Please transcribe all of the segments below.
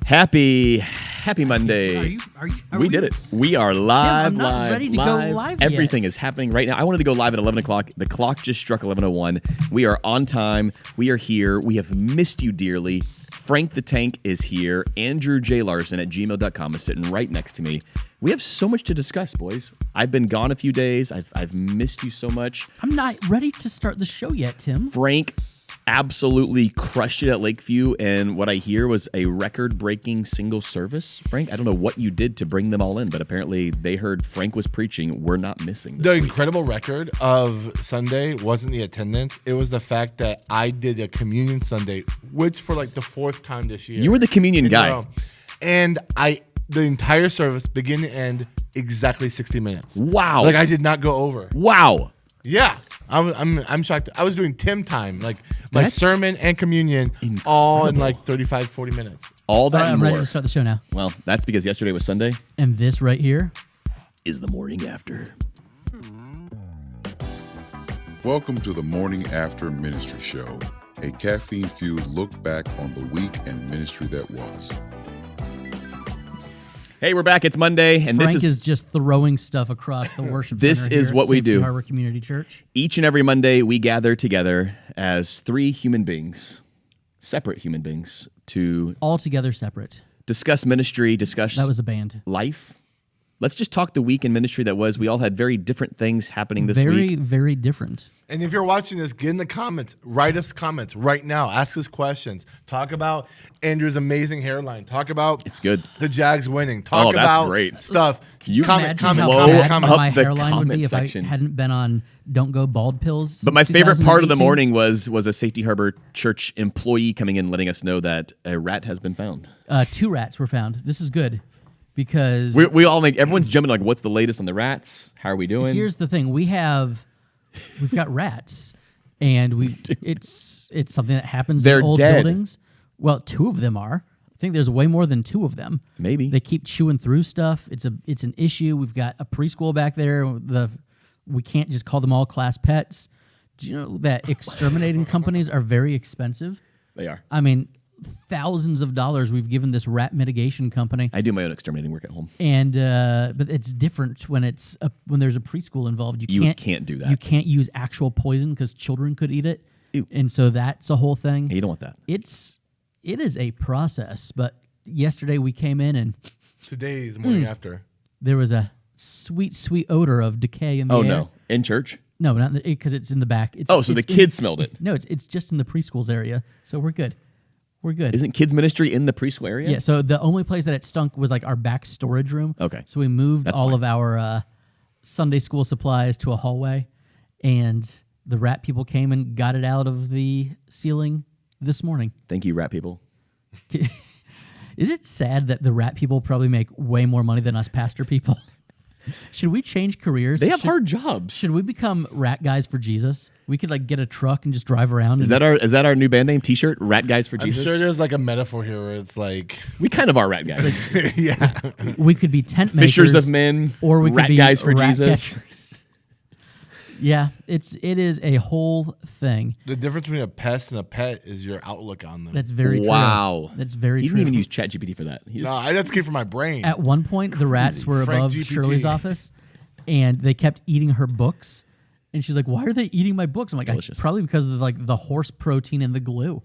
Happy Monday. We did it. We are live, Tim, I'm not ready to go live yet. Everything is happening right now. I wanted to go live at 11 o'clock. The clock just struck 11:01. We are on time. We are here. We have missed you dearly. Frank the Tank is here. Andrew J. Larson at gmail.com is sitting right next to me. We have so much to discuss, boys. I've been gone a few days. I've missed you so much. I'm not ready to start the show yet, Tim. Frank absolutely crushed it at Lakeview, and what I hear was a record-breaking single service. Frank, I don't know what you did to bring them all in, but apparently they heard Frank was preaching. We're not missing this week. Incredible record of Sunday wasn't the attendance. It was the fact that I did a communion Sunday, which for like the fourth time this year. You were the communion guy. And the entire service, begin to end, exactly 60 minutes. Wow. Like I did not go over. Wow. Yeah. I'm shocked. I was doing Tim time, like my sermon and communion, all in like 35, 40 minutes. All that and I'm more. ready to start the show now. Well, that's because yesterday was Sunday. And this right here Is the morning after. Welcome to the Morning After Ministry Show, a caffeine-fueled look back on the week and ministry that was. Hey, we're back. It's Monday, and Frank this is just throwing stuff across the worship This center is here what at we Safety do. Harbor Community Church. Each and every Monday, we gather together as three human beings, separate human beings, to Altogether separate. discuss ministry, discuss That was a band. life. Let's just talk the week in ministry that was. We all had very different things happening this Very, week. very different. And if you're watching this, get in the comments. Write us comments right now. Ask us questions. Talk about Andrew's amazing hairline. Talk about It's good. the Jags winning. Talk Oh, that's about great. stuff. You comment, Imagine how blow bad up my the hairline would comment be section. if I hadn't been on Don't Go Bald pills. But my since favorite part of the 2018. morning was a Safety Harbor Church employee coming in letting us know that a rat has been found. 2 rats were found. This is good because We all everyone's jumping like, what's the latest on the rats? How are we doing? here's the thing: we've got rats, and it's something that happens They're in old dead. buildings. Well, 2 of them are. I think there's way more than 2 of them. Maybe. They keep chewing through stuff. It's an issue. We've got a preschool back there. We can't just call them all class pets. Do you know that exterminating companies are very expensive? They are. I mean, thousands of dollars we've given this rat mitigation company. I do my own exterminating work at home. And but it's different when when there's a preschool involved. You can't do that. You can't use actual poison because children could eat it. Ew. And so that's a whole thing. You don't want that. It is a process. But yesterday we came in and Today's morning after. there was a sweet, sweet odor of decay in the air. Oh, no. In church? No, not because it's in the back. So the kids smelled it. No, it's just in the preschools area. So we're good. We're good. Isn't kids ministry in the preschool area? Yeah, so the only place that it stunk was like our back storage room. Okay. So we moved That's all fine. of our Sunday school supplies to a hallway, and the rat people came and got it out of the ceiling this morning. Thank you, rat people. Is it sad that the rat people probably make way more money than us pastor people? Should we change careers? They have hard jobs. Should we become rat guys for Jesus? We could like get a truck and just drive around. Is that our new band name? T-shirt? Rat Guys for I'm Jesus? sure there's like a metaphor here where it's like, We kind of are rat guys. yeah. We could be tent makers, Fishers of men, or we rat could be guys for rat Jesus. catchers. Yeah, it is a whole thing. The difference between a pest and a pet is your outlook on them. That's very true. Wow. That's very He true. didn't even use ChatGPT for that. He just, No, that's came from my brain. At one point, the rats were Frank above GPT. Shirley's office, and they kept eating her books. And she's like, "Why are they eating my books?" I'm like, Delicious. "Probably because of like the horse protein in the glue.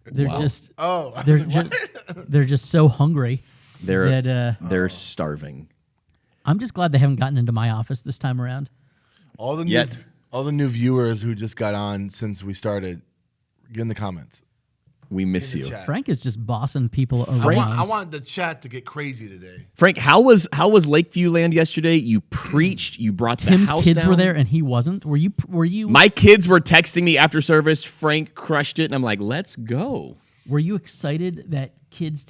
They're just Oh, I they're was like, just they're just so hungry they're that they're starving. I'm just glad they haven't gotten into my office this time around. all the Yet. all the new viewers who just got on since we started, get in the comments. We miss you. chat. Frank is just bossing people around. I want the chat to get crazy today. Frank, how was Lakeview land yesterday? You preached. You brought Tim's the house kids down. were there and he wasn't. Were you? My kids were texting me after service. Frank crushed it, and I'm like, let's go. Were you excited that Tim's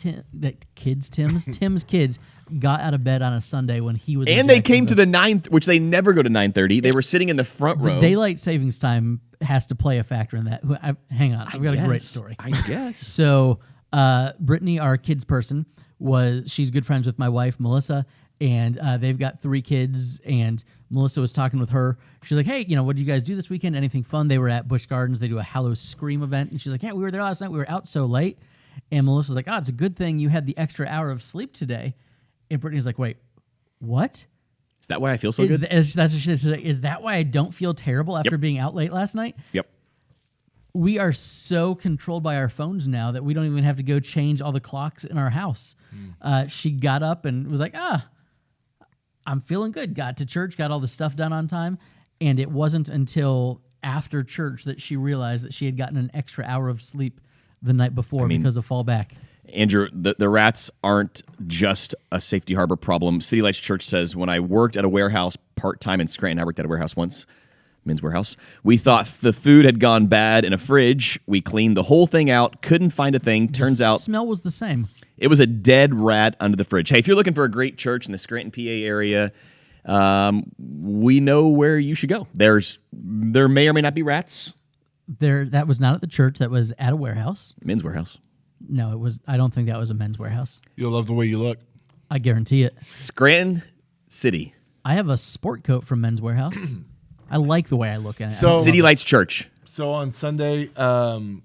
kids got out of bed on a Sunday when he was? in And they came to Jacksonville? the 9th, which they never go to 9:30. They were sitting in the front row. Daylight savings time has to play a factor in that. Hang on, I've got a great story. I guess. So, Brittany, our kids person, she's good friends with my wife, Melissa, and they've got 3 kids, and Melissa was talking with her. She's like, hey, what did you guys do this weekend? Anything fun? They were at Busch Gardens. They do a Hallow Scream event. And she's like, yeah, we were there last night. We were out so late. And Melissa's like, oh, it's a good thing you had the extra hour of sleep today. And Brittany's like, wait, what? Is that why I feel so Is good? that's what she said. Is that why I don't feel terrible after being out late last night? Yep. We are so controlled by our phones now that we don't even have to go change all the clocks in our house. She got up and was like, I'm feeling good. Got to church, got all the stuff done on time. And it wasn't until after church that she realized that she had gotten an extra hour of sleep the night before because of fallback. Andrew, the rats aren't just a Safety Harbor problem. City Lights Church says, when I worked at a warehouse part-time in Scranton, I worked at a warehouse once, men's warehouse, we thought the food had gone bad in a fridge. We cleaned the whole thing out, couldn't find a thing. Turns out smell was the same. it was a dead rat under the fridge. Hey, if you're looking for a great church in the Scranton, PA area, we know where you should go. There may or may not be rats. That was not at the church. That was at a warehouse. Men's warehouse. No, it was. I don't think that was a men's warehouse. You'll love the way you look. I guarantee it. Scranton City. I have a sport coat from Men's Warehouse. I like the way I look at it. So- City Lights Church. So on Sunday, You're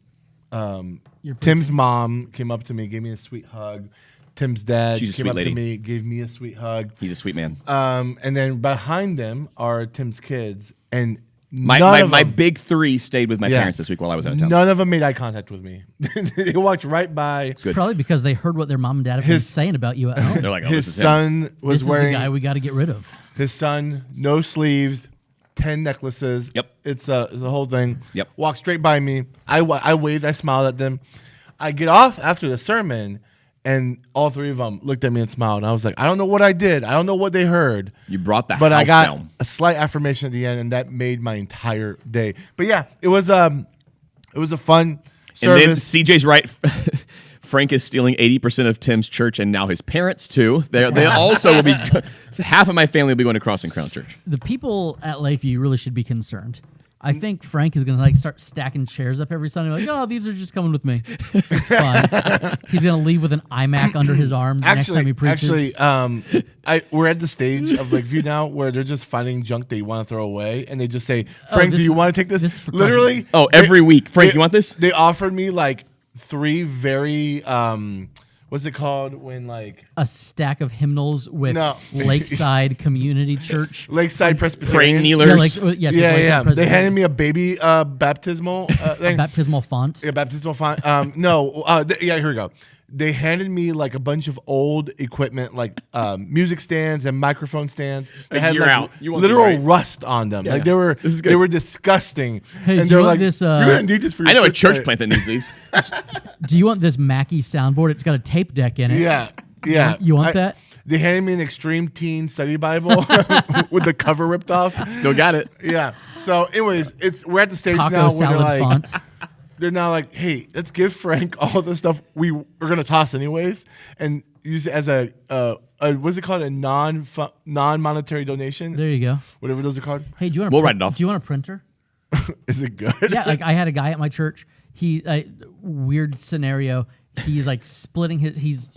Tim's mom came up to me, gave me a sweet hug. Tim's dad She's a came sweet up lady. to me, gave me a sweet hug. He's a sweet man. And then behind them are Tim's kids, and My none of my them, big three stayed with my Yeah. parents this week while I was out of town. none of them made eye contact with me. They walked right by. Good. Probably because they heard what their mom and dad have been saying about you at home. They're like, oh, His this is him. son was This is the wearing guy we got to get rid of. his son, no sleeves, 10 necklaces. Yep. It's a whole thing. Yep. Walked straight by me. I waved, I smiled at them. I get off after the sermon, and all three of them looked at me and smiled. And I was like, I don't know what I did. I don't know what they heard. You brought the But house I got down. a slight affirmation at the end, and that made my entire day. But yeah, it was a fun And then service. CJ's right. Frank is stealing 80% of Tim's church and now his parents too. They also will be, half of my family will be going to Crossing Crown Church. The people at Lakeview really should be concerned. I think Frank is going to start stacking chairs up every Sunday. Like, oh, these are just coming with me. It's fine. He's going to leave with an iMac under his arm the next time he preaches. We're at the stage of Lakeview now where they're just finding junk they want to throw away, and they just say, "Frank, this do you is- want to take this?" this is for Literally, Oh, every week. Frank, you want this? They offered me like 3 very what's it called when like A stack of hymnals with No. Lakeside Community Church. Lakeside Praying Presbyterian. kneelers. Yeah, Yeah, Lakeside yeah. They Presbyterian. handed me a baby baptismal thing. Baptismal font. Yeah, baptismal font. Here we go. They handed me like a bunch of old equipment, like music stands and microphone stands. They had You're like out. You want me, literal right? rust on them. Like they were, This is good. they were disgusting. Hey, and do you they're want like, this, "You're gonna need this for your I know a church site." plant that needs these. Do you want this Mackie soundboard? It's got a tape deck in it. Yeah, yeah. You want that? They handed me an Extreme Teen Study Bible with the cover ripped off. Still got it. Yeah. So, anyways, we're at the stage Taco now where they're salad like, font. they're now like, hey, let's give Frank all the stuff we are gonna toss anyways, and use it as a what's it called, a non-monetary donation, There you go. whatever those are called. Hey, do you want? We'll write it off. Do you want a printer? Is it good? Yeah, like I had a guy at my church. Weird scenario. He's like splitting his.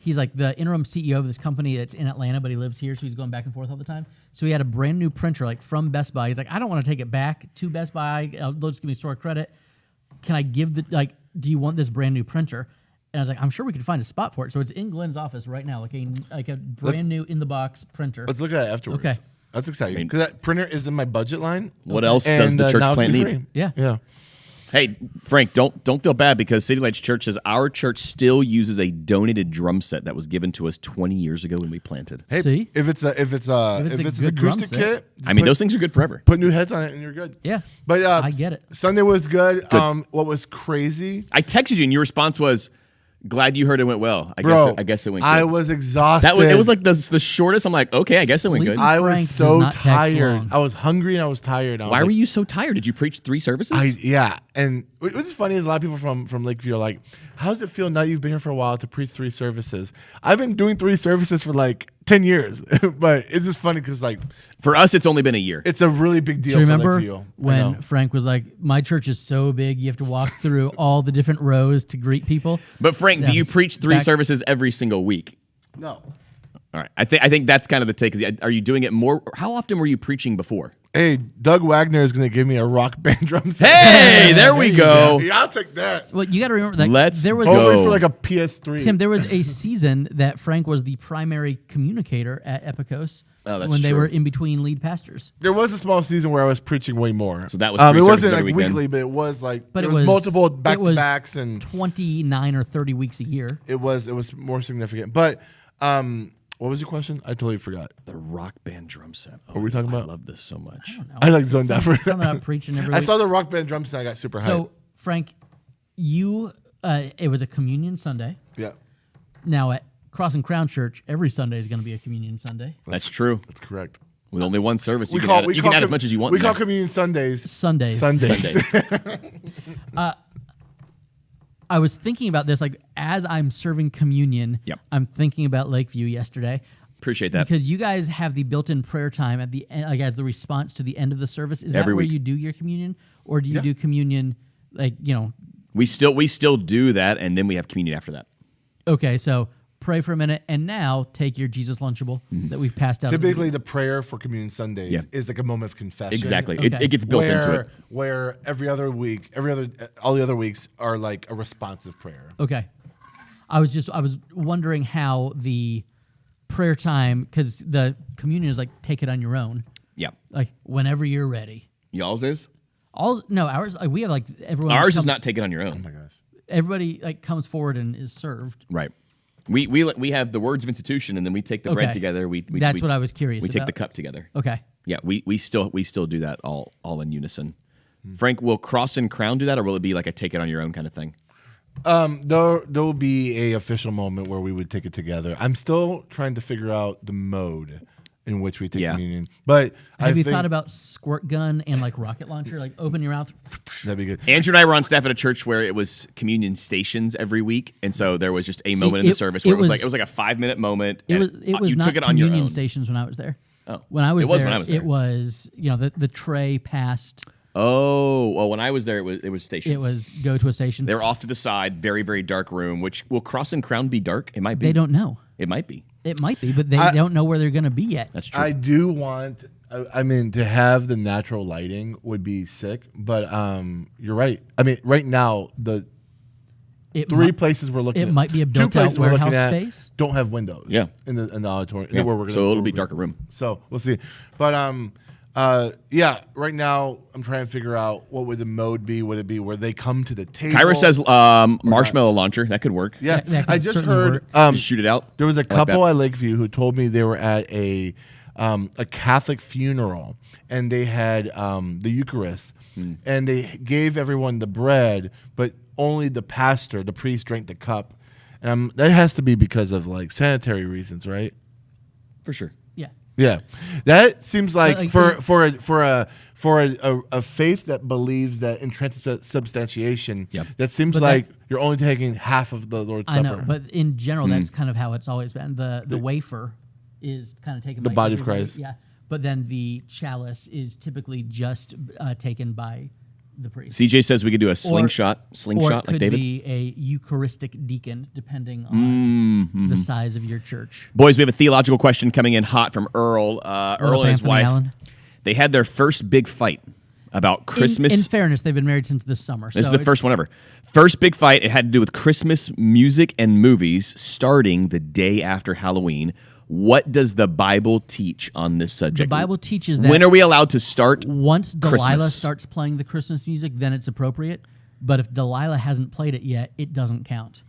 He's like the interim CEO of this company that's in Atlanta, but he lives here, so he's going back and forth all the time. So he had a brand new printer like from Best Buy. He's like, I don't want to take it back to Best Buy. They'll just give me store credit. Can I give do you want this brand new printer? And I was like, I'm sure we could find a spot for it. So it's in Glenn's office right now, like a brand new in the box printer. Let's look at it afterwards. Okay. That's exciting because that printer is in my budget line. What else does And, the church now it'll plant be need? free. Yeah. Yeah. Hey, Frank, don't feel bad because City Lights Church says our church still uses a donated drum set that was given to us 20 years ago when we planted. Hey, See? if it's an a acoustic good drum set. kit, I mean, those things are good forever. put new heads on it and you're good. Yeah. But I get it. Sunday was good. Good. What was crazy, I texted you and your response was, glad you heard it went well. bro? I guess it went good. I was exhausted. It was like the shortest. I'm like, okay, I guess it went Sleep. good. I Frank was does so not text tired. long. I was hungry and I was tired. Why were you so tired? Did you preach 3 services? And what's funny is a lot of people from Lakeview are like, how does it feel now you've been here for a while to preach 3 services? I've been doing 3 services for like 10 years, but it's just funny because like For us, it's only been a year. it's a really big deal Do you for remember Lakeview. I know. when Frank was like, my church is so big, you have to walk through all the different rows to greet people? But Frank, do you Yes. preach 3 Back- services every single week? No. All right. I think that's kind of the take. Are you doing it more? How often were you preaching before? Hey, Doug Wagner is going to give me a rock band drum set. Hey, there we go. Yeah, I'll take that. Well, you got to remember that Let's there was go. Hopefully for like a PS3. Tim, there was a season that Frank was the primary communicator at Epicos that's when they true. were in between lead pastors. There was a small season where I was preaching way more. So that was it three wasn't services like every weekend. weekly, but it was like But there it was was multiple back-to-backs, and 29 or 30 weeks a year. it was more significant. But what was your question? I totally forgot. The rock band drum set. Oh, What were we talking about? I love this so much. I like zoned out for Something about preaching every I week. saw the rock band drum set. I got super hyped. So, Frank, you it was a communion Sunday. Yeah, Now at Cross and Crown Church, every Sunday is going to be a communion Sunday. That's true. that's correct. With only one service, you can add as much as you want. We in call there. communion Sundays. Sundays. Sundays. I was thinking about this, like as I'm serving communion, Yep. I'm thinking about Lakeview yesterday. Appreciate that. Because you guys have the built-in prayer time at the end, like as the response to the end of the service. Is Every that where week. you do your communion, or do you do communion like We still do that, and then we have communion after that. Okay, so pray for a minute, and now take your Jesus Lunchable that we've passed out. Typically, the prayer for communion Sundays Yeah. is like a moment of confession. Exactly. Okay. It gets built into it. Where all the other weeks are like a responsive prayer. Okay, I was wondering how the prayer time, because the communion is like take it on your own, Yeah. like whenever you're ready. Y'all's is? Ours like, we have like everyone. Ours is comes- not taken on your own. Oh my gosh. Everybody like comes forward and is served. Right. We have the words of institution, and then we take the bread Okay. together. That's what I was curious We take about. the cup together. Okay. Yeah, we still do that all in unison. Frank, will Cross and Crown do that, or will it be like a take it on your own kind of thing? There will be a official moment where we would take it together. I'm still trying to figure out the mode in which we take Yeah. communion. But Have I you think thought about squirt gun and like rocket launcher? Like open your mouth. that'd be good. Andrew and I were on staff at a church where it was communion stations every week, and so there was just a moment in the service where it was like 5-minute moment. It and was you not took it on your communion own. stations when I was there. Oh. When I was It was there, when I was there. it was the tray passed. Oh, well, when I was there, it was stations. It was go to a station. They were off to the side, very, very dark room. Which will Cross and Crown be dark? It might be. They don't know. It might be. It might be, but they don't know where they're going to be yet. That's true. I do want. I mean, to have the natural lighting would be sick. But you're right. I mean, right now the It three mi- places we're looking it at. might be a two built-out places we're looking warehouse at space. don't have windows. Yeah. In the auditorium. Yeah. Where we're gonna, So it'll where be we're darker room. So we'll see. But yeah, right now I'm trying to figure out what would the mode be. Would it be where they come to the table? Kyra says marshmallow launcher. That could work. Yeah, That could I just certainly heard. work. Just shoot it out. There was a I like couple that. at Lakeview who told me they were at a Catholic funeral and they had the Eucharist and they gave everyone the bread, but only the pastor, the priest, drank the cup. And that has to be because of like sanitary reasons, right? For sure. Yeah. Yeah, that seems like, like, for a faith that believes that in transubstantiation, Yep. that seems But like you're only taking half of the Lord's I Supper. know, but in general, that's kind of how it's always been. The wafer is kind of taken The by body of everybody. Christ. Yeah, but then the chalice is typically just taken by the priest. CJ says we could do a slingshot or it like could David. be a Eucharistic deacon, depending on the size of your church. Boys, we have a theological question coming in hot from Earl. Earl and his Anthony wife, Allen. they had their first big fight about Christmas. In fairness, they've been married since this summer. This so is the first one ever. First big fight. It had to do with Christmas music and movies starting the day after Halloween. What does the Bible teach on this subject? The Bible teaches that When are we allowed to start? once Delilah Christmas? starts playing the Christmas music, then it's appropriate. But if Delilah hasn't played it yet, it doesn't count.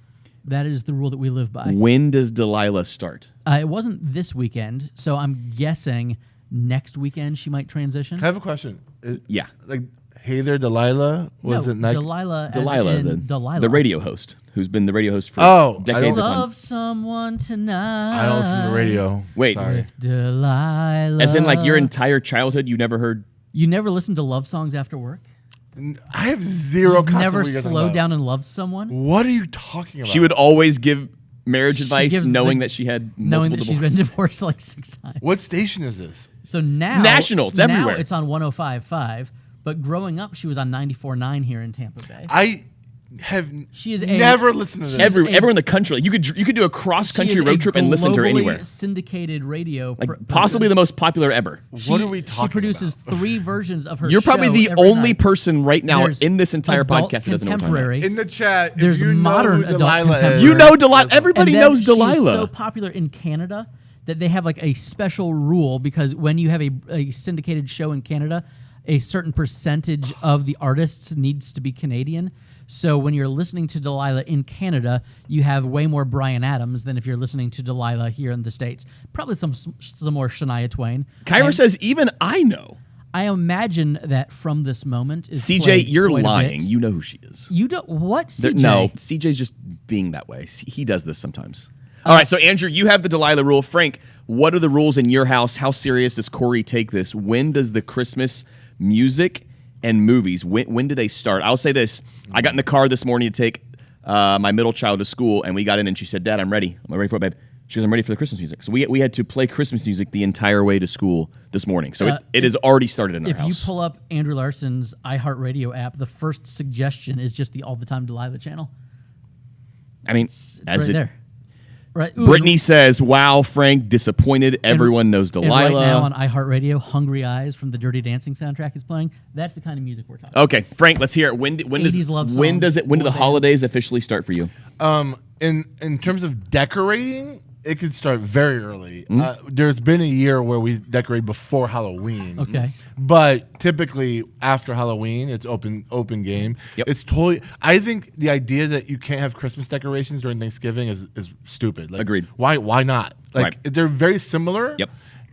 That is the rule that we live by. When does Delilah start? It wasn't this weekend, so I'm guessing next weekend she might transition. I have a question. Yeah. Like, hey there, Delilah. Was no, it Nike? Delilah? Delilah, as in Delilah. the radio host, who's been the radio host for Oh, decades. upon- Love someone tonight. I don't listen to the radio. Wait. Sorry. With Delilah. As in, like, your entire childhood, you never heard. You never listened to love songs after work? I have zero concept Never of what you're talking slowed about. down and loved someone? What are you talking about? She would always give marriage advice, gives knowing the- that she had Knowing multiple that she's been divorced like 6 times. What station is this? So now national. It's now everywhere. it's on 105.5. But growing up, she was on 94.9 here in Tampa Bay. I have She is never listened to this. Everyone in the country, like, you could do a cross country road trip and listen to her anywhere. Syndicated radio, Like possibly the most popular ever. What are we talking She produces 3 versions of her. You're probably show the every only night. person right now There's in this entire adult podcast that doesn't know what we're talking about. contemporary. In the chat, There's if you modern know who adult Delilah contemporary. is, You know Delilah. Everybody And then knows she Delilah. is so popular in Canada that they have like a special rule because when you have a syndicated show in Canada, a certain percentage of the artists needs to be Canadian. So when you're listening to Delilah in Canada, you have way more Bryan Adams than if you're listening to Delilah here in the States. Probably some more Shania Twain. Kyra says, even I know. I imagine that From This Moment is CJ, played you're quite a lying. bit. You know who she is. You don't what CJ? No, CJ's just being that way. He does this sometimes. All right, so Andrew, you have the Delilah rule. Frank, what are the rules in your house? How serious does Corey take this? When does the Christmas music and movies, when do they start? I'll say this. I got in the car this morning to take my middle child to school, and we got in, and she said, Dad, I'm ready. I'm ready for it, babe. She goes, I'm ready for the Christmas music. So we had to play Christmas music the entire way to school this morning. So it has already started in our house. If you pull up Andrew Larson's iHeartRadio app, the first suggestion is just the All the Time Delilah channel. I mean, It's as right it, there. Right. Ooh, Brittany says, wow, Frank, disappointed. Everyone knows and Delilah. right now on iHeartRadio, Hungry Eyes from the Dirty Dancing soundtrack is playing. That's the kind of music we're talking about. Okay, Frank, let's hear it. When 80s love when songs, do the boy holidays officially start for you? in terms of decorating, it could start very early. There's been a year where we decorate before Halloween. Okay. But typically after Halloween, it's open game. Yep. It's totally. I think the idea that you can't have Christmas decorations during Thanksgiving is stupid. Like, Agreed. Why not? Like Right. they're very similar. Yep.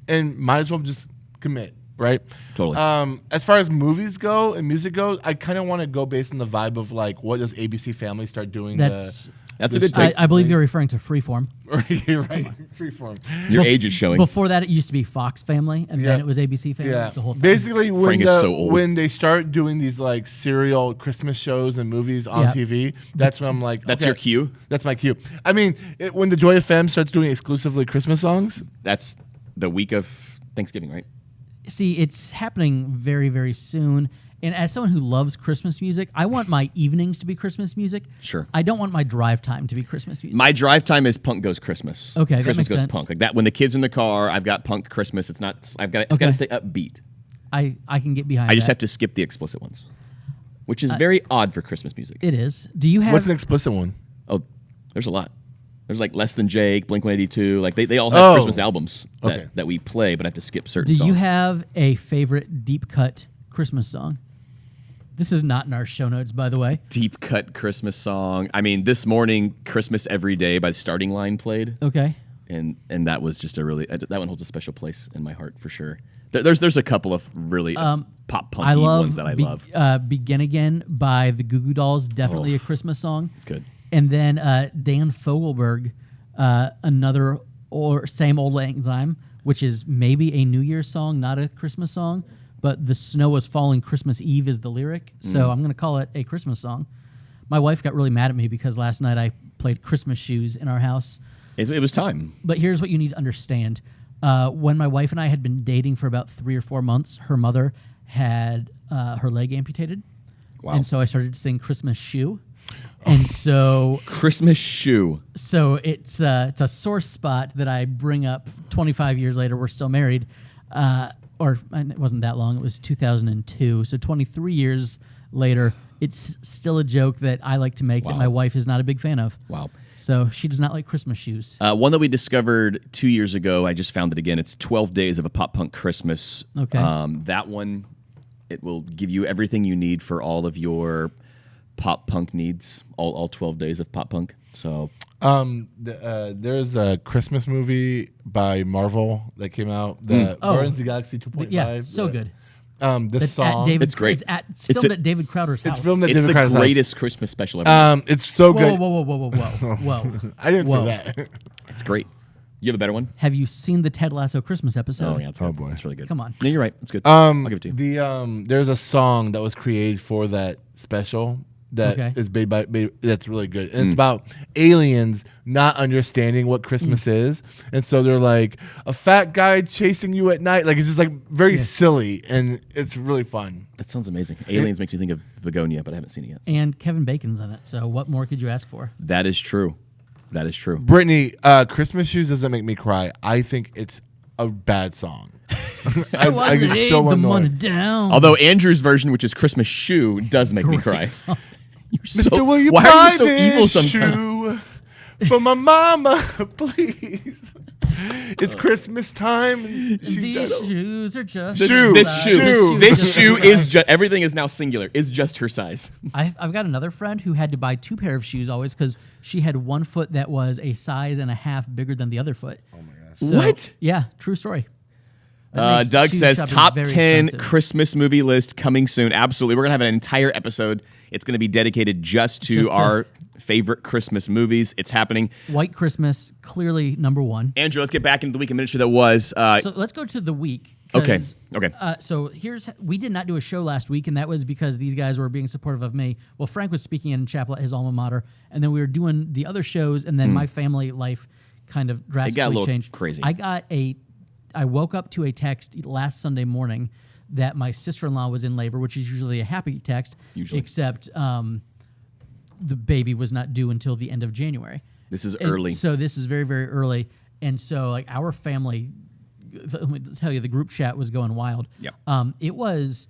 And might as well just commit. Right. Totally. As far as movies go and music goes, I kind of want to go based on the vibe of like what does ABC Family start doing. That's a good take. I believe you're referring to Freeform. You're right. Freeform. Your age is showing. Before that, it used to be Fox Family, and then it was ABC Family. Yeah. It's the whole thing. Basically, Frank is so old. when they start doing these like serial Christmas shows and movies on Yeah. TV, that's when I'm like, That's okay, your cue? That's my cue. I mean, when the Joy FM starts doing exclusively Christmas songs, That's the week of Thanksgiving, right? See, it's happening very, very soon. And as someone who loves Christmas music, I want my evenings to be Christmas music. Sure. I don't want my drive time to be Christmas music. My drive time is Punk Goes Christmas. Okay, that Christmas makes goes sense. Punk. Like that when the kids are in the car, I've got Punk Christmas. It's not. It's got to stay upbeat. I can get behind I just that. have to skip the explicit ones, which is very odd for Christmas music. It is. Do you have... what's an explicit one? Oh, there's a lot. There's like Less Than Jake, Blink-182. Like they all have Oh. Christmas albums Okay. that we play, but I have to skip certain Do songs. you have a favorite deep cut Christmas song? This is not in our show notes, by the way. Deep cut Christmas song? I mean, this morning, Christmas Every Day by Starting Line played. Okay. And that was just that one holds a special place in my heart for sure. There's a couple of really pop punky I love ones that I love. Begin Again by the Goo Goo Dolls, definitely Oh. a Christmas song. It's good. And then Dan Fogelberg, another or Same Old Lang Syne, which is maybe a New Year's song, not a Christmas song, but The Snow is Falling Christmas Eve is the lyric. So I'm going to call it a Christmas song. My wife got really mad at me because last night I played Christmas Shoes in our house. It was time. But here's what you need to understand. When my wife and I had been dating for about 3 or 4 months, her mother had her leg amputated. Wow. And so I started to sing Christmas Shoe. And so Christmas Shoe. it's a sore spot that I bring up 25 years later. We're still married. Or it wasn't that long. It was 2002. So 23 years later, it's still a joke that I like to make that Wow. my wife is not a big fan of. Wow. So she does not like Christmas shoes. One that we discovered 2 years ago. I just found it again. It's 12 Days of a Pop Punk Christmas. Okay. That one, it will give you everything you need for all of your pop punk needs. All 12 days of pop punk. So There's a Christmas movie by Marvel that came out. The Guardians of the Galaxy 2.5. Yeah, so good. This That's song. at David, It's great. It's filmed at David Crowder's house. It's filmed at it's David the Crowder's house. greatest Christmas special ever. It's so Whoa, good. whoa. I didn't Whoa. say that. It's great. You have a better one? Have you seen the Ted Lasso Christmas episode? Oh yeah, it's good. boy. It's really good. Come on. No, you're right. It's good. I'll give it to you. There's a song that was created for that special. that is made by that's really good. And it's about aliens not understanding what Christmas is. And so they're like, a fat guy chasing you at night. Like, it's just like very silly, and it's really fun. That sounds amazing. Aliens makes me think of Begonia, but I haven't seen it yet. So. And Kevin Bacon's in it. So what more could you ask for? That is true. That is true. Brittany, Christmas Shoes doesn't make me cry. I think it's a bad song. I get so annoyed. Although Andrew's version, which is Christmas Shoe, does make me cry. Mister, will you why buy are you so this evil sometimes? shoe for my mama, please? It's Christmas time. And These shoes are just This shoe is just, everything is now singular. Is just her size. I've got another friend who had to buy 2 pair of shoes always because she had one foot that was a size and a half bigger than the other foot. Oh my gosh. So, What? Yeah, true story. That makes Doug shoe says shopping top very 10 expensive. Christmas movie list coming soon. Absolutely. We're going to have an entire episode. It's going to be dedicated just to our favorite Christmas movies. It's happening. White Christmas, clearly number 1. Andrew, let's get back into the week in ministry that was. So let's go to the week. Okay. So we did not do a show last week, and that was because these guys were being supportive of me. Well, Frank was speaking in chapel at his alma mater, and then we were doing the other shows, and then my family life kind of drastically a little changed. crazy. I woke up to a text last Sunday morning that my sister-in-law was in labor, which is usually a happy text, except the baby was not due until the end of January. This is early. So this is very, very early. And so like our family, let me tell you, the group chat was going wild. Yeah. It was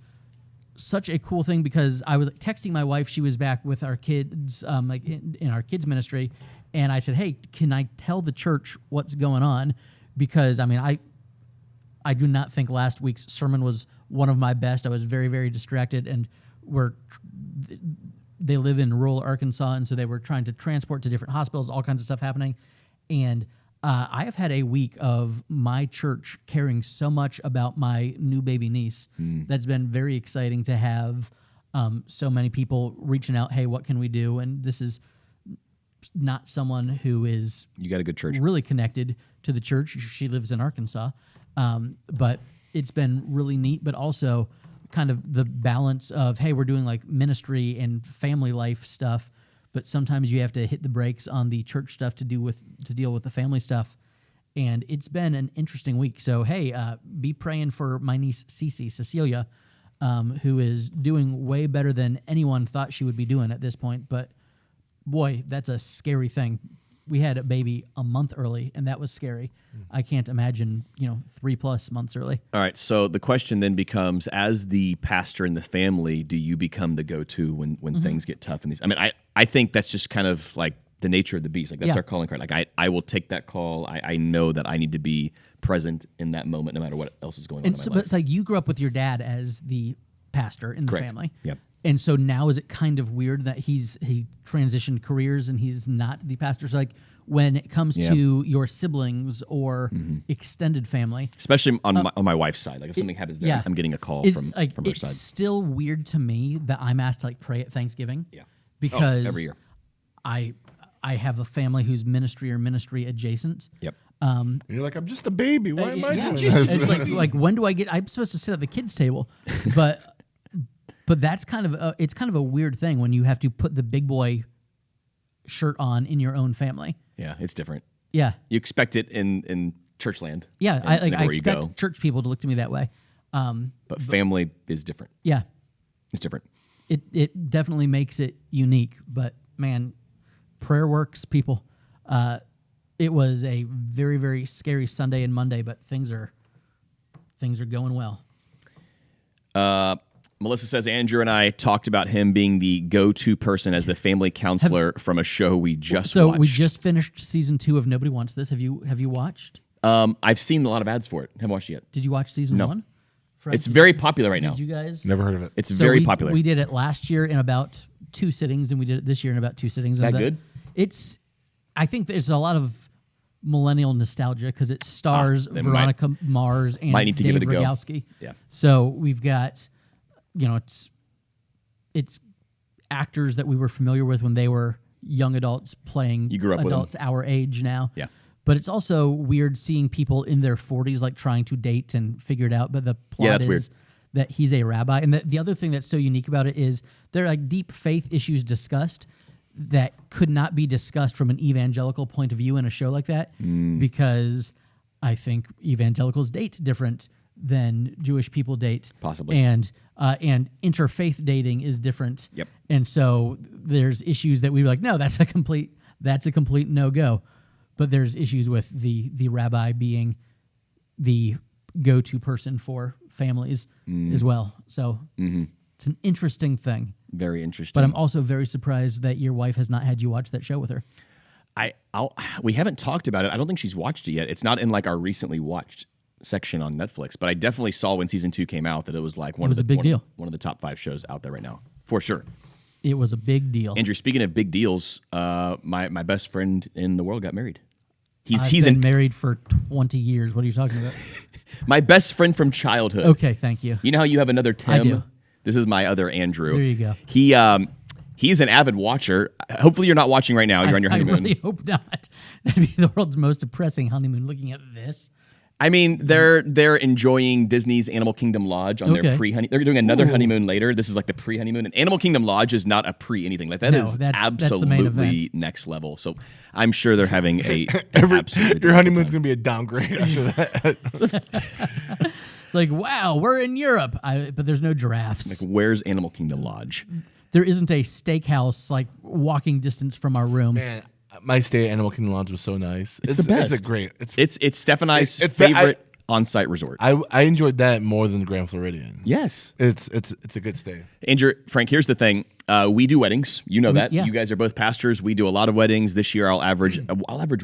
such a cool thing because I was texting my wife. She was back with our kids, like in our kids ministry. And I said, hey, can I tell the church what's going on? Because, I mean, I do not think last week's sermon was one of my best. I was very, very distracted, and they live in rural Arkansas, and so they were trying to transport to different hospitals, all kinds of stuff happening. And I have had a week of my church caring so much about my new baby niece. That's been very exciting to have so many people reaching out, hey, what can we do? And this is not someone who is You got a good church. really connected to the church. She lives in Arkansas. But it's been really neat, but also kind of the balance of, hey, we're doing like ministry and family life stuff, but sometimes you have to hit the brakes on the church stuff to deal with the family stuff. And it's been an interesting week. So, hey, be praying for my niece Cecilia, who is doing way better than anyone thought she would be doing at this point. But boy, that's a scary thing. We had a baby a month early, and that was scary. I can't imagine, 3+ months early. All right, so the question then becomes, as the pastor in the family, do you become the go-to when things get tough? In these, I mean, I think that's just kind of like the nature of the beast. Like that's our calling card. Like I will take that call. I know that I need to be present in that moment, no matter what else is going on in my life. But it's like you grew up with your dad as the pastor in the family. Yeah. And so now is it kind of weird that he transitioned careers and he's not the pastor? So like when it comes to your siblings or extended family, especially on my wife's side, like if something happens there, I'm getting a call from her side. It's still weird to me that I'm asked to like pray at Thanksgiving. Yeah. Because every year. I have a family who's ministry or ministry adjacent. Yep. And you're like, I'm just a baby. Why am I doing It's this? like when do I get? I'm supposed to sit at the kids' table, but that's kind of it's kind of a weird thing when you have to put the big boy shirt on in your own family. Yeah, it's different. Yeah, You expect it in church land. yeah. I everywhere you expect go. church people to look to me that way. But family is different. Yeah, It's different. it definitely makes it unique. But man, prayer works, people. It was a very, very scary Sunday and Monday, but things are going well. Melissa says Andrew and I talked about him being the go-to person as the family counselor from a show we just So watched. we just finished season 2 of Nobody Wants This. Have you watched? I've seen a lot of ads for it. Haven't watched it yet. Did you watch season 1? Frank, It's very popular right now. Did you guys? Never heard of it. It's So very we, popular. We did it last year in about 2 sittings, and we did it this year in about 2 sittings. That good? I think there's a lot of millennial nostalgia because it stars then Veronica Mars and might need to Dave give it a go. Rogowski. Yeah. So we've got, it's actors that we were familiar with when they were young adults playing You grew up with them. adults our age now. Yeah. But it's also weird seeing people in their 40s like trying to date and figure it out. But the plot Yeah, that's is weird. that he's a rabbi. And the other thing that's so unique about it is there are like deep faith issues discussed that could not be discussed from an evangelical point of view in a show like that, because I think evangelicals date different than Jewish people date, Possibly. and interfaith dating is different. Yep. And so there's issues that we were like, no, that's a complete no go. But there's issues with the rabbi being the go-to person for families as well. So it's an interesting thing. Very interesting. But I'm also very surprised that your wife has not had you watch that show with her. We haven't talked about it. I don't think she's watched it yet. It's not in like our recently watched section on Netflix, but I definitely saw when season 2 came out that it was like one of the top 5 shows out there right now, for sure. It was a big deal. Andrew, speaking of big deals, my best friend in the world got married. He's been married for 20 years. What are you talking about? My best friend from childhood. Okay, thank you. You know how you have another Tim? I do. This is my other Andrew. There you go. He's an avid watcher. Hopefully you're not watching right now. You're on your honeymoon. I really hope not. That'd be the world's most depressing honeymoon, looking at this. I mean, they're enjoying Disney's Animal Kingdom Lodge on their pre-honeymoon. They're doing another honeymoon later. This is like the pre-honeymoon. And Animal Kingdom Lodge is not a pre-anything. Like that's absolutely the main event. next level. So I'm sure they're having absolutely your honeymoon's gonna be a downgrade after that. It's like, wow, we're in Europe, but there's no giraffes. Like, where's Animal Kingdom Lodge? There isn't a steakhouse like walking distance from our room. Man, my stay at Animal Kingdom Lodge was so nice. It's the best. It's a great. It's Steph and I's favorite on-site resort. I enjoyed that more than Grand Floridian. Yes, it's a good stay. Andrew, Frank, here's the thing: we do weddings. You know that. Yeah. You guys are both pastors. We do a lot of weddings. This year, I'll average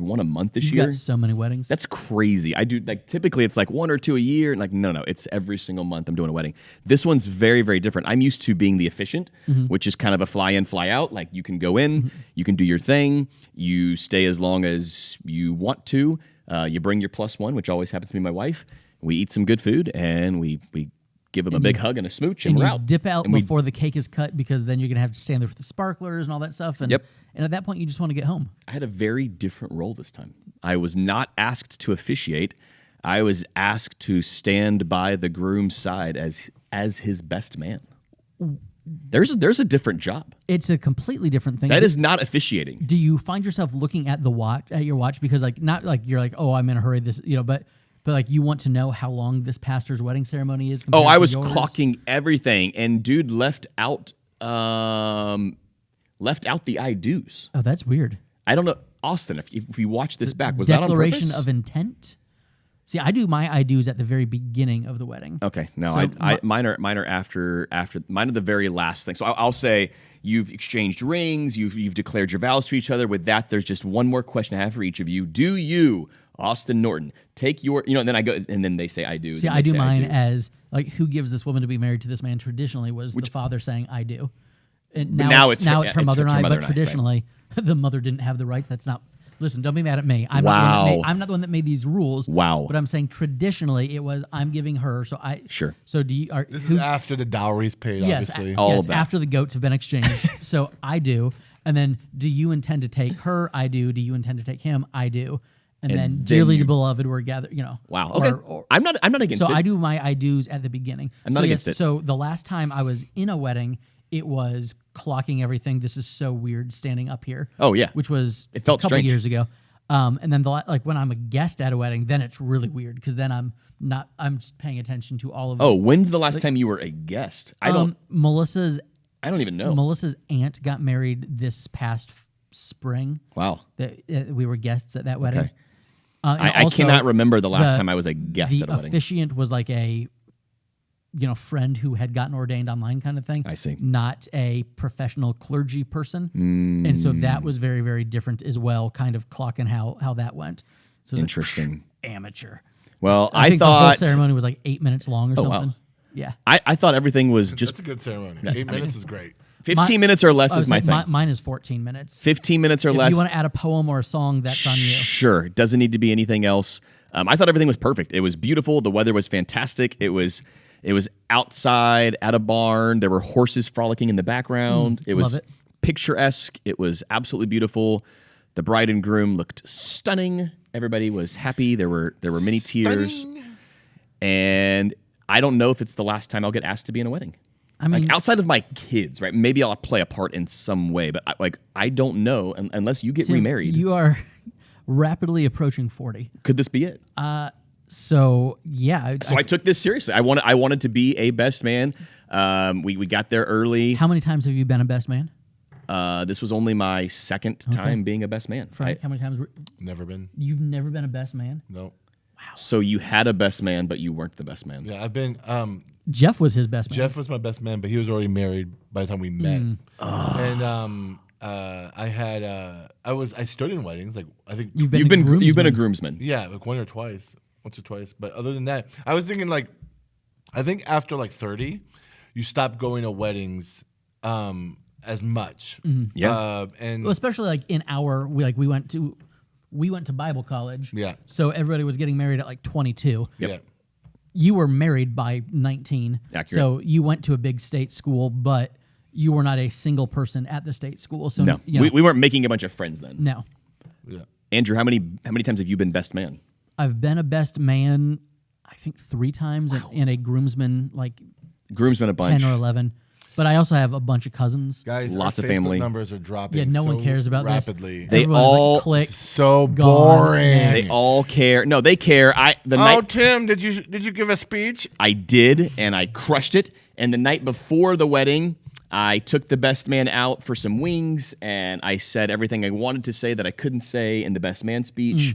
one a month. This You year, got so many weddings. that's crazy. I do like typically it's like 1 or 2 a year. Like no, it's every single month I'm doing a wedding. This one's very, very different. I'm used to being the officiant, which is kind of a fly in, fly out. Like you can go in, you can do your thing, you stay as long as you want to. You bring your +1, which always happens to be my wife. We eat some good food and we give them a big hug and a smooch, and we're you out. Dip out before the cake is cut, because then you're gonna have to stand there with the sparklers and all that stuff. And and at that point, you just want to get home. I had a very different role this time. I was not asked to officiate. I was asked to stand by the groom's side as his best man. There's a different job. It's a completely different thing. That is not officiating. Do you find yourself looking at your watch because like not like you're like, oh, I'm in a hurry, but like you want to know how long this pastor's wedding ceremony is? Oh, I was yours? clocking everything, and dude left out the I do's. Oh, that's weird. I don't know, Austin. If you watch this back, was that on purpose? Declaration of intent. See, I do my I do's at the very beginning of the wedding. Okay, no, So mine are after mine are the very last thing. So I'll say you've exchanged rings, you've declared your vows to each other. With that, there's just one more question I have for each of you. Do you, Austin Norton, take your, and then I go, and then they say I do. See, I do mine as like, who gives this woman to be married to this man? Traditionally, was the father saying I do. And now it's her mother and I. But traditionally, the mother didn't have the rights. That's not. Listen, don't be mad at me. I'm not the one that made these rules. Wow. But I'm saying traditionally it was I'm giving her. So I sure. So this is after the dowry's paid, yes, obviously. All of that. After the goats have been exchanged. So I do. And then do you intend to take her? I do. Do you intend to take him? I do. And then dearly beloved, we're gathered. Wow. Okay. I'm not against it. So I do my I do's at the beginning. I'm not against it. So the last time I was in a wedding, it was clocking everything. This is so weird standing up here. Oh yeah. Which was it felt a couple strange. years ago. And then when I'm a guest at a wedding, then it's really weird because then I'm just paying attention to all of. Oh, when's the last time you were a guest? I don't even know. Melissa's aunt got married this past spring. Wow. We were guests at that wedding. Okay. I cannot remember the last time I was a guest at a wedding. The officiant was like a friend who had gotten ordained online kind of thing. I see. Not a professional clergy person. And so that was very, very different as well, kind of clocking how that went. So it was interesting. Like, amateur. Well, I think thought the whole ceremony was like 8 minutes long or something. Wow. Yeah. I thought everything was just That's a good ceremony. 8 minutes is great. 15 minutes or less is my thing. Mine is 14 minutes. 15 minutes or less. If you want to add a poem or a song, that's on you. Sure. It doesn't need to be anything else. I thought everything was perfect. It was beautiful. The weather was fantastic. It was outside at a barn. There were horses frolicking in the background. It was picturesque. It was absolutely beautiful. The bride and groom looked stunning. Everybody was happy. There were many tears. And I don't know if it's the last time I'll get asked to be in a wedding. I mean, Like outside of my kids, right? Maybe I'll play a part in some way, but I don't know unless you get Tim, remarried. you are rapidly approaching 40. Could this be it? So yeah. So I took this seriously. I wanted to be a best man. We got there early. How many times have you been a best man? This was only my second time being a best man. Frank, how many times? Never been. You've never been a best man? No. So you had a best man, but you weren't the best man. Yeah, I've been. Jeff was his best man. Jeff was my best man, but he was already married by the time we met. And I stood in weddings. Like I think You've been a groomsman. Yeah, like once or twice. But other than that, I was thinking like, I think after like 30, you stop going to weddings as much. Yeah. And Well, especially like in our we went to Bible college. Yeah. So everybody was getting married at like 22. yeah. You were married by 19. Accurate. So you went to a big state school, but you were not a single person at the state school. So No, you know, we weren't making a bunch of friends then. no. Yeah. Andrew, how many times have you been best man? I've been a best man, I think 3 times, and a groomsman like Groomsman a bunch. 10 or 11. But I also have a bunch of cousins. Guys, Lots our of Facebook family. numbers are dropping. Yeah, no one so cares about rapidly. this. They Everyone's all- like, click. So Gone. boring. They all care. No, they care. Tim, did you give a speech? I did, and I crushed it. And the night before the wedding, I took the best man out for some wings, and I said everything I wanted to say that I couldn't say in the best man speech.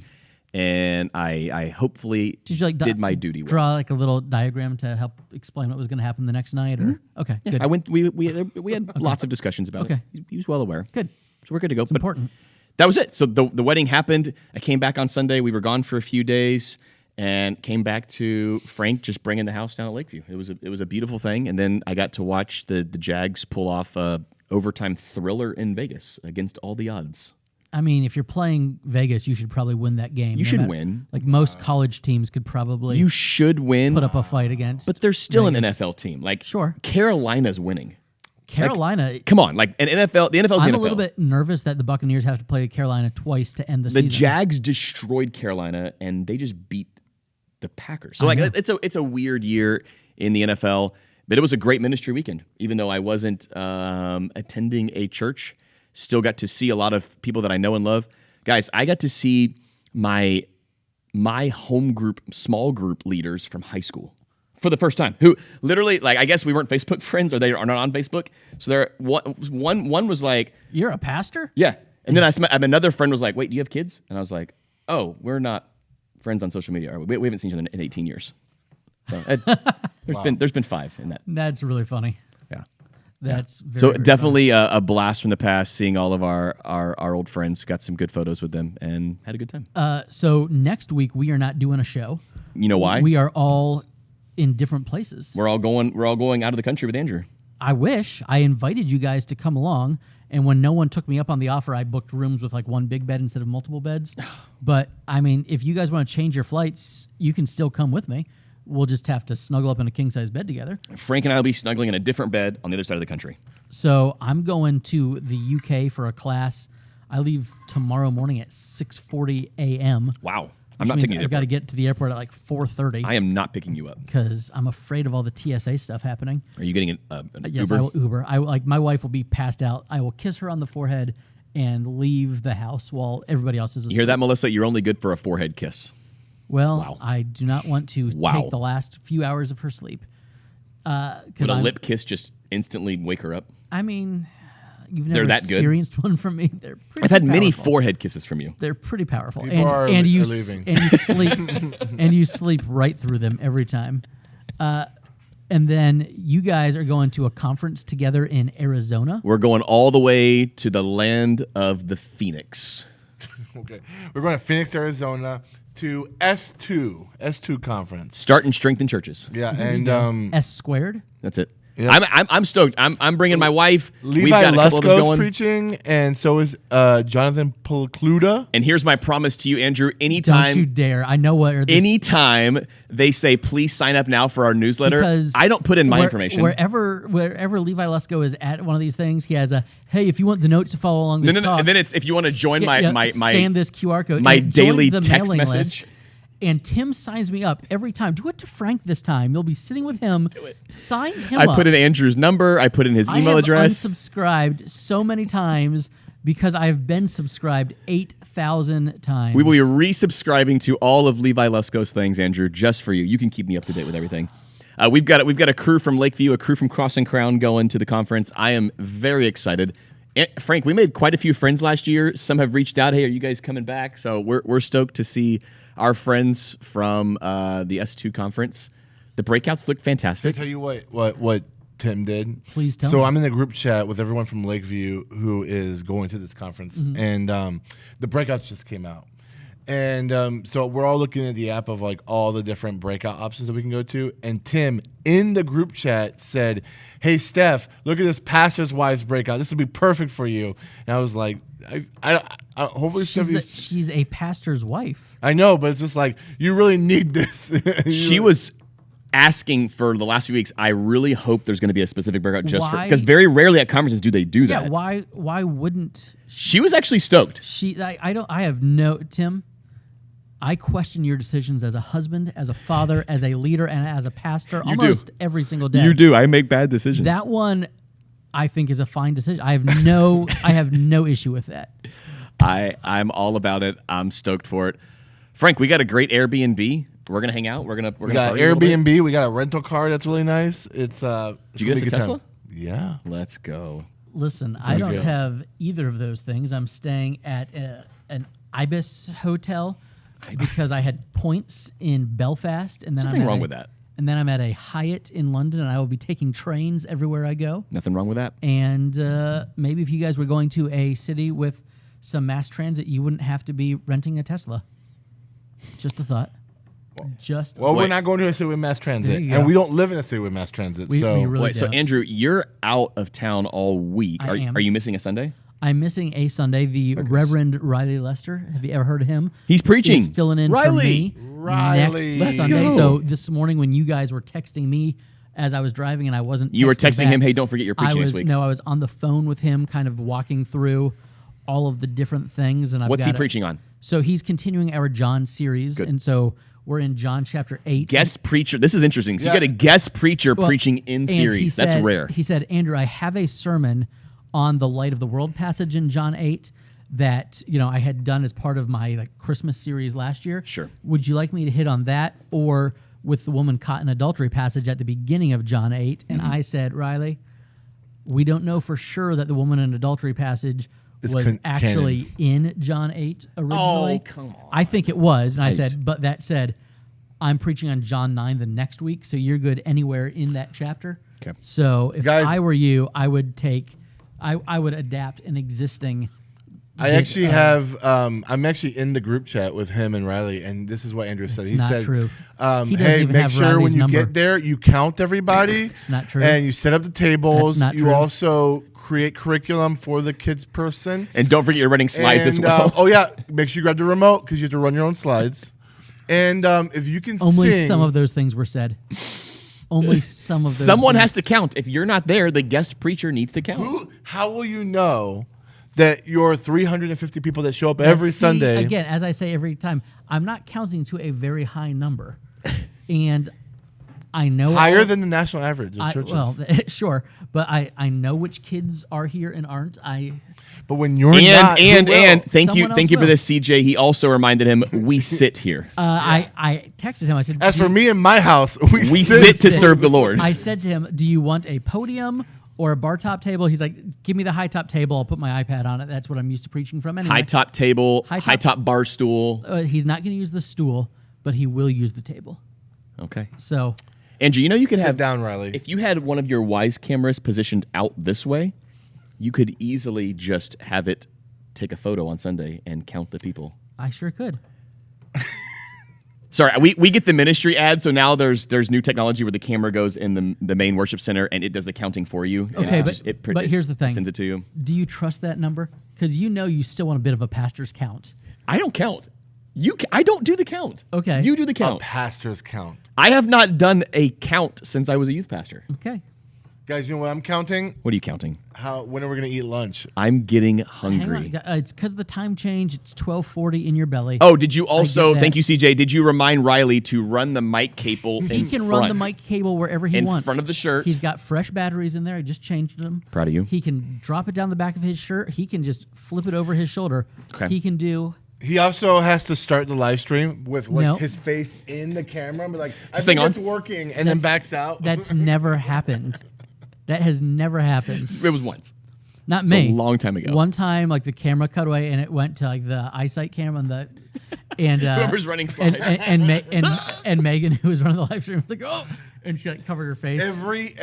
And I hopefully Did you like did my duty well. draw like a little diagram to help explain what was going to happen the next night? Or okay, good. I went. We had lots of discussions about Okay. it. He was well aware. Good. So we're good to go. But Important. that was it. So the wedding happened. I came back on Sunday. We were gone for a few days, and came back to Frank just bringing the house down at Lakeview. It was a beautiful thing. And then I got to watch the Jags pull off a overtime thriller in Vegas against all the odds. I mean, if you're playing Vegas, you should probably win that game. You should win. Like most college teams could probably You should win, put up a fight against. but there's still Vegas. an NFL team. Like Sure. Carolina's winning. Carolina. Come on, like an NFL. The NFL's I'm the a NFL. little bit nervous that the Buccaneers have to play Carolina twice to end the The season. Jags destroyed Carolina, and they just beat the Packers. So like it's a weird year in the NFL, but it was a great ministry weekend. Even though I wasn't attending a church, still got to see a lot of people that I know and love. Guys, I got to see my home group, small group leaders from high school for the first time. Who literally, like, I guess we weren't Facebook friends, or they are not on Facebook. So there, one was like, You're a pastor? yeah. And then another friend was like, wait, do you have kids? And I was like, oh, we're not friends on social media. We haven't seen each other in 18 years. So there's been 5 in that. That's really funny. Yeah. That's very, So very definitely a blast from the past, seeing all of our old friends. Got some good photos with them and had a good time. funny. So next week we are not doing a show. You know why? We are all in different places. We're all going out of the country with Andrew. I wish I invited you guys to come along, and when no one took me up on the offer, I booked rooms with like one big bed instead of multiple beds. But I mean, if you guys want to change your flights, you can still come with me. We'll just have to snuggle up in a king-size bed together. Frank and I will be snuggling in a different bed on the other side of the country. So I'm going to the UK for a class. I leave tomorrow morning at 6:40 a.m. Wow. which I'm not means taking you I've got to get to the airport at like 4:30 I am not picking you up. because I'm afraid of all the TSA stuff happening. Are you getting an Yes, Uber? I will Uber. My wife will be passed out. I will kiss her on the forehead and leave the house while everybody else is asleep. You hear that, Melissa? You're only good for a forehead kiss. Well, Wow. I do not want to Wow. take the last few hours of her sleep. Would a lip kiss just instantly wake her up? I mean, you've They're never that good? experienced one from me. They're pretty I've had many powerful. forehead kisses from you. They're pretty powerful, People are and you leaving. and you sleep and you sleep right through them every time. And then you guys are going to a conference together in Arizona. We're going all the way to the land of the Phoenix. Okay. We're going to Phoenix, Arizona to S2 conference. Start and strengthen churches. Yeah, and S squared. That's it. Yeah. I'm stoked. I'm bringing my wife. We've Levi got a couple of us Lusko's going. preaching, and so is Jonathan Pulcluda. And here's my promise to you, Andrew. Don't you Anytime dare! I know what. anytime they say, please sign up now for our newsletter, Because I don't put in my information. Wherever Levi Lusko is at one of these things, he has a hey. If you want the notes to follow along this No. talk, And then it's if you want to join my scan this QR code. my and it joins daily the text mailing message. list, And Tim signs me up every time. Do it to Frank this time. You'll be sitting with him. Do it. Sign him up. I put in Andrew's number. I put in his email address. I have unsubscribed so many times because I have been subscribed 8,000 times. We will be resubscribing to all of Levi Lesko's things, Andrew, just for you. You can keep me up to date with everything. We've got a crew from Lakeview, a crew from Cross and Crown going to the conference. I am very excited. Frank, we made quite a few friends last year. Some have reached out, hey, are you guys coming back? So we're stoked to see our friends from the S2 conference. The breakouts look fantastic. Can I tell you what Tim did? Please tell me. So I'm in a group chat with everyone from Lakeview who is going to this conference, and the breakouts just came out. And so we're all looking at the app of like all the different breakout options that we can go to. And Tim in the group chat said, "Hey Steph, look at this pastor's wives breakout. This would be perfect for you." And I was like, I hopefully she's a pastor's wife. I know, but it's just like you really need this. She was asking for the last few weeks. I really hope there's going to be a specific breakout just for, because very rarely at conferences do they do that. Yeah, why wouldn't she was actually stoked. Tim, I question your decisions as a husband, as a father, as a leader, and as a pastor almost every single day. You do. I make bad decisions. That one, I think, is a fine decision. I have no issue with that. I'm all about it. I'm stoked for it. Frank, we got a great Airbnb. We're gonna hang out. We got Airbnb. We got a rental car that's really nice. It's Did you get us a Tesla? Time. Yeah. Let's go. Listen, I don't have either of those things. I'm staying at an Ibis hotel because I had points in Belfast, and then Nothing wrong with that. And then I'm at a Hyatt in London, and I will be taking trains everywhere I go. Nothing wrong with that. And maybe if you guys were going to a city with some mass transit, you wouldn't have to be renting a Tesla. Just a thought. We're not going to a city with mass transit, and we don't live in a city with mass transit. So Andrew, you're out of town all week. I am. Are you missing a Sunday? I'm missing a Sunday. The Reverend Riley Lester. Have you ever heard of him? He's preaching. He's filling in for me next Sunday. Go. So this morning when you guys were texting me as I was driving and I wasn't You were texting back, him, hey, don't forget you're preaching next week. No, I was on the phone with him kind of walking through all of the different things. And What's he preaching on? So he's continuing our John series. Good. And so we're in John chapter 8. Guest preacher. This is interesting. So you got a guest preacher preaching in series. That's rare. He said, Andrew, I have a sermon on the light of the world passage in John 8 that I had done as part of my Christmas series last year. Sure. Would you like me to hit on that or with the woman caught in adultery passage at the beginning of John 8? And I said, Riley, we don't know for sure that the woman in adultery passage was actually in John 8 originally. Oh, come on. I think it was. And I said, but that said, I'm preaching on John 9 the next week, so you're good anywhere in that chapter. Okay. So if I were you, I would I would adapt an existing. I actually have. I'm actually in the group chat with him and Riley, and this is what Andrew said. He said, true. "Hey, make sure when you get there, you count everybody. It's not true. And you set up the tables. That's not you true. Also create curriculum for the kids person. And don't forget you're running slides as well. Make sure you grab the remote because you have to run your own slides. And if you can only some of those things were said. Only some of those. Someone has to count. If you're not there, the guest preacher needs to count. How will you know that your 350 people that show up every Sunday? Again, as I say every time, I'm not counting to a very high number, and I know higher than the national average of churches. Well, sure, but I know which kids are here and aren't. But when you're not, thank you will. for this, CJ. He also reminded him we sit here. I texted him. I said, as for me and my house, we sit to serve the Lord. I said to him, do you want a podium or a bar top table? He's like, give me the high top table. I'll put my iPad on it. That's what I'm used to preaching from anyway. High top table, high top bar stool. He's not going to use the stool, but he will use the table. Okay. So, Andrew, you can sit down, Riley. If you had one of your Wise cameras positioned out this way, you could easily just have it take a photo on Sunday and count the people. I sure could. Sorry, we get the ministry ad, so now there's new technology where the camera goes in the main worship center and it does the counting for you. Okay, but here's the thing. Sends it to you. Do you trust that number? Because you still want a bit of a pastor's count. I don't count. I don't do the count. Okay. You do the count. A pastor's count. I have not done a count since I was a youth pastor. Okay. Guys, you know what I'm counting? What are you counting? When are we going to eat lunch? I'm getting Hang hungry. on. It's because of the time change. It's 12:40 in your belly. Oh, did you also, that. thank you, CJ, did you remind Riley to run the mic cable He in can front? run the mic cable wherever he in wants. front of the shirt. He's got fresh batteries in there. I just changed them. Proud of you. He can drop it down the back of his shirt. He can just flip it over his shoulder. Okay. He can do... He also has to start the live stream with like Nope. his face in the camera and be like, I this thing think on? it's working, and then backs out. That's never happened. That has never happened. It was once. Not It's me. a long time ago. One time, like the camera cut away and it went to like the eyesight camera and Whoever's running slides. and Megan, who was running the live stream, was like, oh, and she like covered her face. Every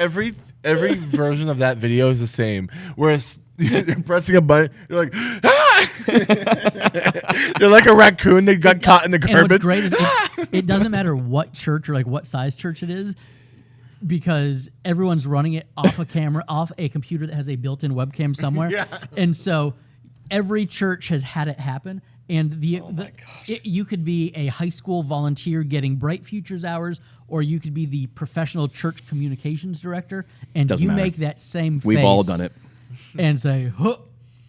version of that video is the same. Whereas you're pressing a button, you're like, ah! You're like a raccoon that got caught in the And what's garbage. great is it doesn't matter what church or like what size church it is, because everyone's running it off a camera, off a computer that has a built-in webcam somewhere. Yeah. And so every church has had it happen. And you could be a high school volunteer getting Bright Futures hours, or you could be the professional church communications director, and Doesn't you matter. make that same We've face all done it. and say, huh,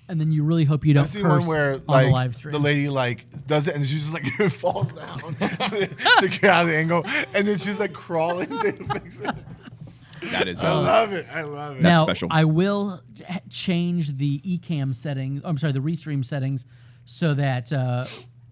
and then you really hope you don't I've seen one curse where on like the live stream. the lady like does it and she just like falls down to get out of the angle, and then she's like crawling to fix it. That is. I love it. I love it. Now, special. I will change the eCam settings. I'm sorry, the restream settings, so that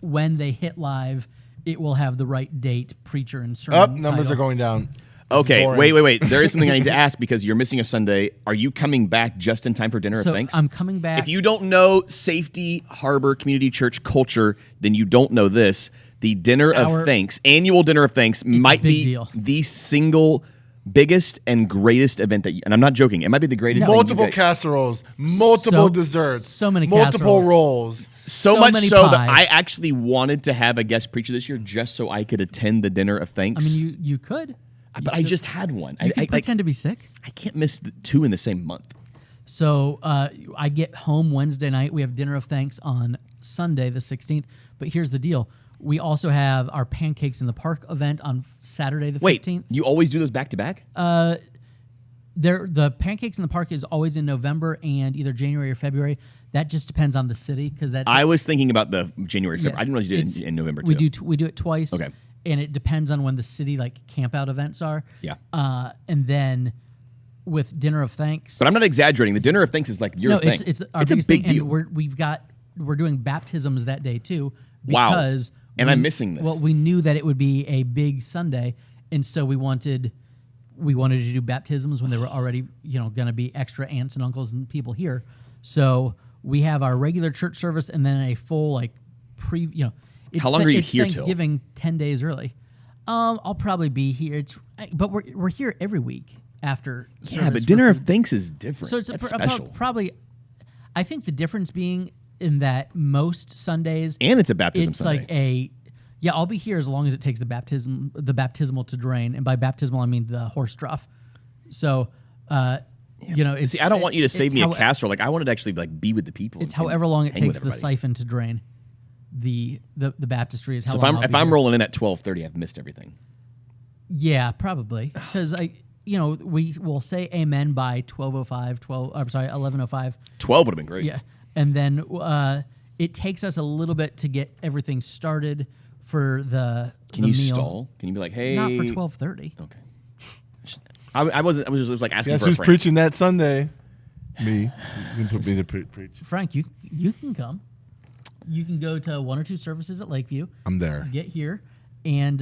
when they hit live, it will have the right date, preacher, and sermon. Up, numbers title. are going down. This is Okay, boring. wait. There is something I need to ask because you're missing a Sunday. Are you coming back just in time for dinner So of thanks? I'm coming back. If you don't know Safety Harbor Community Church culture, then you don't know this. The Dinner of Thanks, annual Dinner of Thanks, might a big be deal. the single biggest and greatest event that, and I'm not joking, it might be the greatest. thing Multiple you guys- casseroles, multiple So- desserts, so many multiple casseroles. rolls. So much many so that pies. I actually wanted to have a guest preacher this year just so I could attend the Dinner of I Thanks. mean, you could. but I just had one. You could pretend to be sick. I can't miss two in the same month. So I get home Wednesday night. We have Dinner of Thanks on Sunday, the 16th. But here's the deal. We also have our Pancakes in the Park event on Saturday, the 15th. You always do those back to back? The Pancakes in the Park is always in November and either January or February. That just depends on the city, because that's I was thinking about the January, February. yes, I didn't realize you did it's- it in November too. We do it twice. Okay. And it depends on when the city like camp out events are. Yeah. And then with Dinner of Thanks. But I'm not exaggerating. The Dinner of Thanks is like your thing. it's our a biggest big thing, deal. and we're doing baptisms that day too. Wow. Because And I'm missing this. Well, we knew that it would be a big Sunday, and so we wanted to do baptisms when there were already going to be extra aunts and uncles and people here. So we have our regular church service and then a full It's How long are you it's here till? Thanksgiving 10 days early. I'll probably be here. But we're here every week after. Yeah, service but for Dinner food. of Thanks is different. So it's That's special. probably. I think the difference being in that most Sundays And it's a baptism it's Sunday. like I'll be here as long as it takes the baptismal to drain, and by baptismal I mean the horse trough. So it's. See, I don't want you to save me a how- casserole. Like I wanted to actually be with the people. It's and however long it hang with takes the everybody. siphon to drain. The baptistry is how So long if I'll I'm be here. rolling in at 12:30, I've missed everything. Yeah, probably because we will say amen by 11:05. 12 would have been great. Yeah, and then it takes us a little bit to get everything started for the Can the you meal. stall? Can you be like, hey? Not for 12:30. Okay. I was just like asking Guess for a who's friend. preaching that Sunday? Me. You can put me to preach. Frank, you can come. You can go to one or two services at Lakeview. I'm there. Get here, and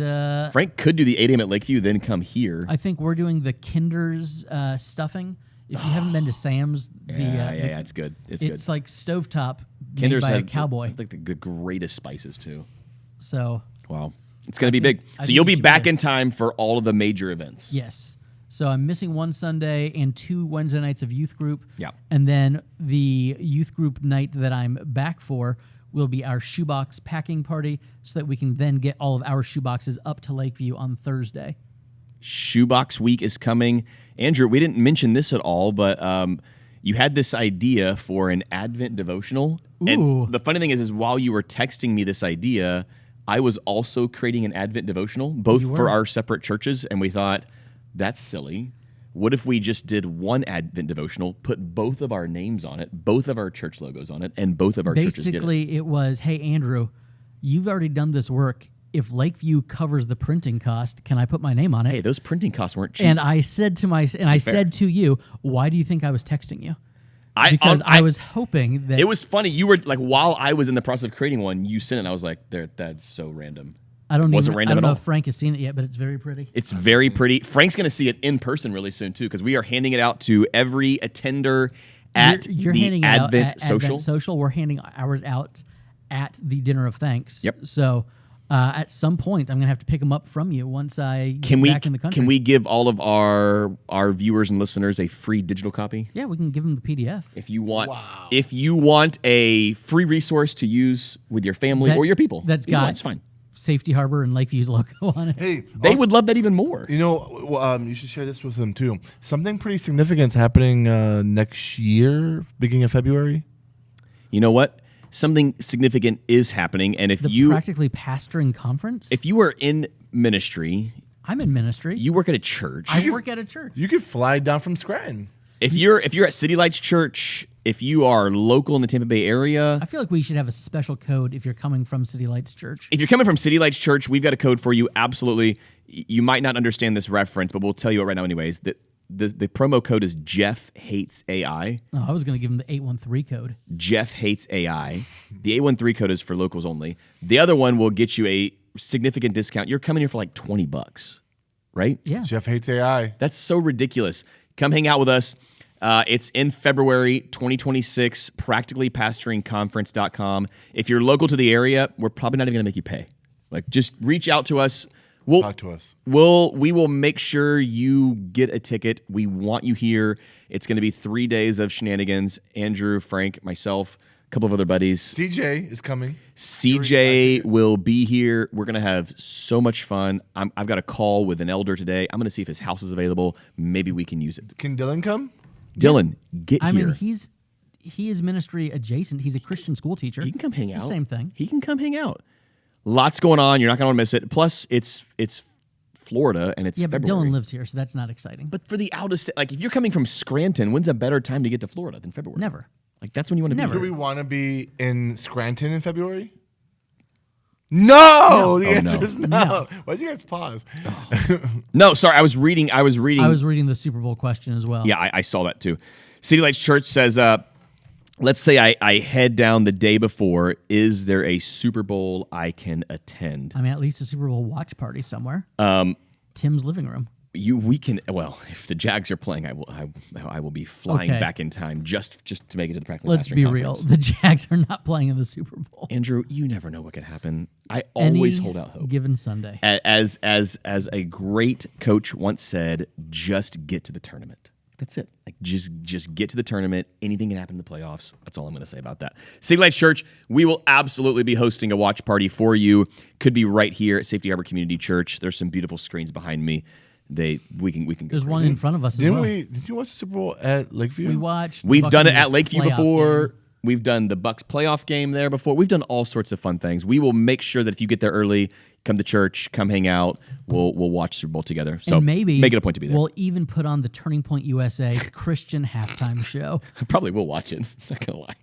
Frank could do the 8 a.m. at Lakeview, then come here. I think we're doing the Kinder's stuffing. If you haven't been to Sam's, yeah, it's good. it's good. like stovetop made Kinder's by a has cowboy. like the greatest spices too. So Wow, it's gonna be big. I So think you'll we be should be back there. in time for all of the major events. yes. So I'm missing one Sunday and 2 Wednesday nights of youth group. Yeah. And then the youth group night that I'm back for will be our shoebox packing party so that we can then get all of our shoeboxes up to Lakeview on Thursday. Shoebox Week is coming. Andrew, we didn't mention this at all, but you had this idea for an Advent devotional. Ooh. And the funny thing is while you were texting me this idea, I was also creating an Advent devotional, both You for were. our separate churches, and we thought, that's silly. What if we just did one Advent devotional, put both of our names on it, both of our church logos on it, and both of our churches get it? Basically, it was, hey, Andrew, you've already done this work. If Lakeview covers the printing cost, can I put my name on it? Hey, those printing costs weren't cheap. And I said to you, why do you think I was texting you? Because I was hoping that it was funny. You were like, while I was in the process of creating one, you sent it. And I was like, that's so random. I don't Wasn't random know at all. if Frank has seen it yet, but it's very pretty. It's very pretty. Frank's going to see it in person really soon too, because we are handing it out to every attender at You're the handing it out Advent at Social. Advent Social. We're handing ours out at the Dinner of Thanks. Yep. So at some point, I'm going to have to pick them up from you once I get back in the country. Can we give all of our viewers and listeners a free digital copy? Yeah, we can give them the PDF. If you want a free resource to use with your family or your people, that's either one, got it's fine. Safety Harbor and Lakeview's logo on it. Hey, They would love that even more. You know, you should share this with them too. Something pretty significant is happening next year, beginning of February. You know what? Something significant is happening, and The Practically Pastoring Conference? if you are in ministry, I'm in ministry. you work at a church. I work at a church. You could fly down from Scranton. If you're at City Lights Church, if you are local in the Tampa Bay area, I feel like we should have a special code if you're coming from City Lights Church. if you're coming from City Lights Church, we've got a code for you. Absolutely. You might not understand this reference, but we'll tell you it right now anyways. The promo code is Jeff Hates AI. Oh, I was going to give him the 813 code. Jeff Hates AI. The 813 code is for locals only. The other one will get you a significant discount. You're coming here for like $20, right? Yeah. Jeff Hates AI. That's so ridiculous. Come hang out with us. It's in February 2026, practicallypastoringconference.com. If you're local to the area, we're probably not even going to make you pay. Like, just reach out to us. Talk to us. We will make sure you get a ticket. We want you here. It's going to be 3 days of shenanigans. Andrew, Frank, myself, a couple of other buddies. CJ is coming. CJ will be here. We're going to have so much fun. I've got a call with an elder today. I'm going to see if his house is available. Maybe we can use it. Can Dylan come? Dylan, get here. I mean, he is ministry adjacent. He's a Christian school teacher. He can come hang It's out. the same thing. He can come hang out. Lots going on. You're not going to want to miss it. Plus, it's Florida and it's Yeah, but February. Dylan lives here, so that's not exciting. But for the out of state, like if you're coming from Scranton, when's a better time to get to Florida than February? Never. Like that's when you want to Never. be. Do Here. we want to be in Scranton in February? No. The answer no. is no. No. Why'd you guys pause? No, sorry. I was reading. I was reading the Super Bowl question as well. Yeah, I saw that too. City Lights Church says, let's say I head down the day before. Is there a Super Bowl I can attend? I mean, at least a Super Bowl watch party somewhere. Tim's living room. We can. Well, if the Jags are playing, I will be flying Okay. back in time just to make it to the practical. Let's be Pastoring real. Conference. The Jags are not playing in the Super Bowl. Andrew, you never know what could happen. I always Any hold out hope. given Sunday. As a great coach once said, just get to the tournament. That's it. Like just get to the tournament. Anything can happen in the playoffs. That's all I'm going to say about that. City Lights Church, we will absolutely be hosting a watch party for you. Could be right here at Safety Harbor Community Church. There's some beautiful screens behind me. We can go. There's crazy. one in front of us as Didn't well. Did you watch the Super Bowl at Lakeview? We watched. We've done it at Buccaneers Lakeview playoff before. game. We've done the Bucks playoff game there before. We've done all sorts of fun things. We will make sure that if you get there early, come to church, come hang out. We'll watch Super Bowl together. So And maybe make it a point to be there. We'll even put on the Turning Point USA Christian halftime show. I probably will watch it. Not gonna lie.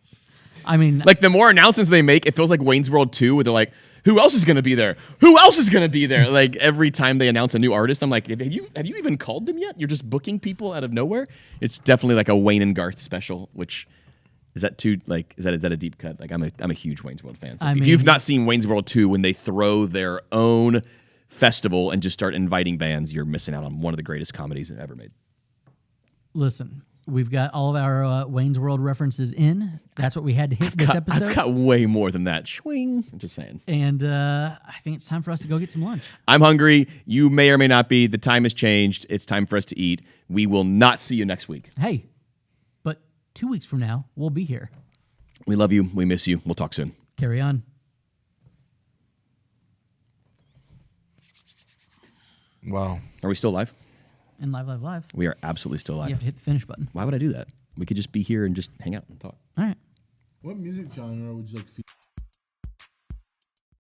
I mean, Like the more announcements they make, it feels like Wayne's World 2, where they're like, "Who else is gonna be there? Who else is gonna be there?" Like every time they announce a new artist, I'm like, "Have you even called them yet? You're just booking people out of nowhere." It's definitely like a Wayne and Garth special, which. Is that too like is that a deep cut? Like I'm a huge Wayne's World fan. So I if mean- you've not seen Wayne's World 2 when they throw their own festival and just start inviting bands, you're missing out on one of the greatest comedies ever made. listen, we've got all of our Wayne's World references in. That's what we had to hit this episode. I've got way more than that. Swing. I'm just saying. And I think it's time for us to go get some lunch. I'm hungry. You may or may not be. The time has changed. It's time for us to eat. We will not see you next week. Hey, but 2 weeks from now, we'll be here. We love you. We miss you. We'll talk soon. Carry on. Wow. Are we still live? And live. We are absolutely still You live. have to hit the finish button. Why would I do that? We could just be here and just hang out and talk. All right. What music genre would you like?